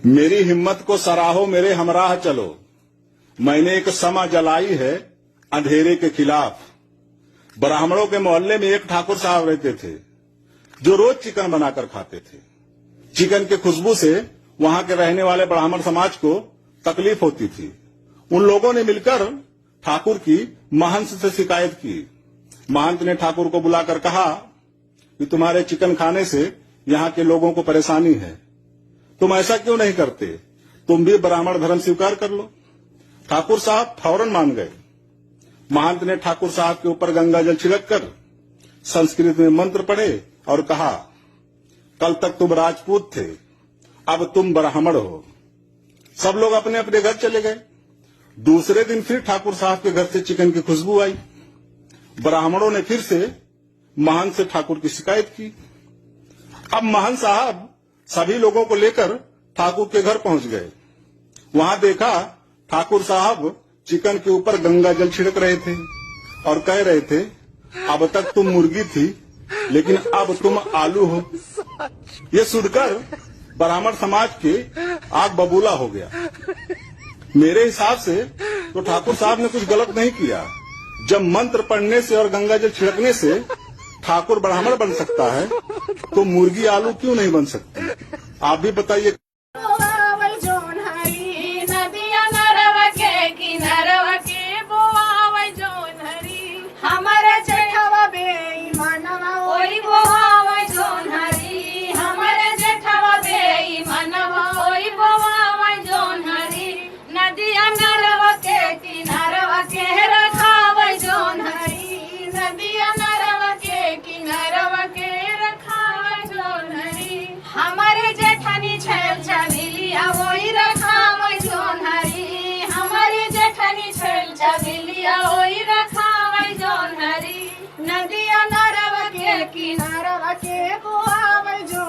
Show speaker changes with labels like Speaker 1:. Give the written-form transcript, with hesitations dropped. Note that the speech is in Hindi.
Speaker 1: मेरी हिम्मत को सराहो मेरे हमराह चलो, मैंने एक समा जलाई है अंधेरे के खिलाफ। ब्राह्मणों के मोहल्ले में एक ठाकुर साहब रहते थे जो रोज चिकन बनाकर खाते थे। चिकन की खुशबू से वहां के रहने वाले ब्राह्मण समाज को तकलीफ होती थी। उन लोगों ने मिलकर ठाकुर की महंत से शिकायत की। महंत ने ठाकुर को बुलाकर कहा कि तुम्हारे चिकन खाने से यहाँ के लोगों को परेशानी है, तुम ऐसा क्यों नहीं करते, तुम भी ब्राह्मण धर्म स्वीकार कर लो। ठाकुर साहब फौरन मान गए। महंत ने ठाकुर साहब के ऊपर गंगा जल छिड़क कर संस्कृत में मंत्र पढ़े और कहा, कल तक तुम राजपूत थे, अब तुम ब्राह्मण हो। सब लोग अपने अपने घर चले गए। दूसरे दिन फिर ठाकुर साहब के घर से चिकन की खुशबू आई। ब्राह्मणों ने फिर से महंत से ठाकुर की शिकायत की। अब महंत साहब सभी लोगों को लेकर ठाकुर के घर पहुंच गए। वहां देखा ठाकुर साहब चिकन के ऊपर गंगा जल छिड़क रहे थे और कह रहे थे, अब तक तुम मुर्गी थी लेकिन अब तुम आलू हो। ये सुनकर ब्राह्मण समाज के आग बबूला हो गया। मेरे हिसाब से तो ठाकुर साहब ने कुछ गलत नहीं किया। जब मंत्र पढ़ने से और गंगा जल छिड़कने से ठाकुर ब्राह्मण बन सकता है तो मुर्गी आलू क्यों नहीं बन सकती? आप भी बताइए।
Speaker 2: नदिया नरवा के किनारवा के बोआवै जो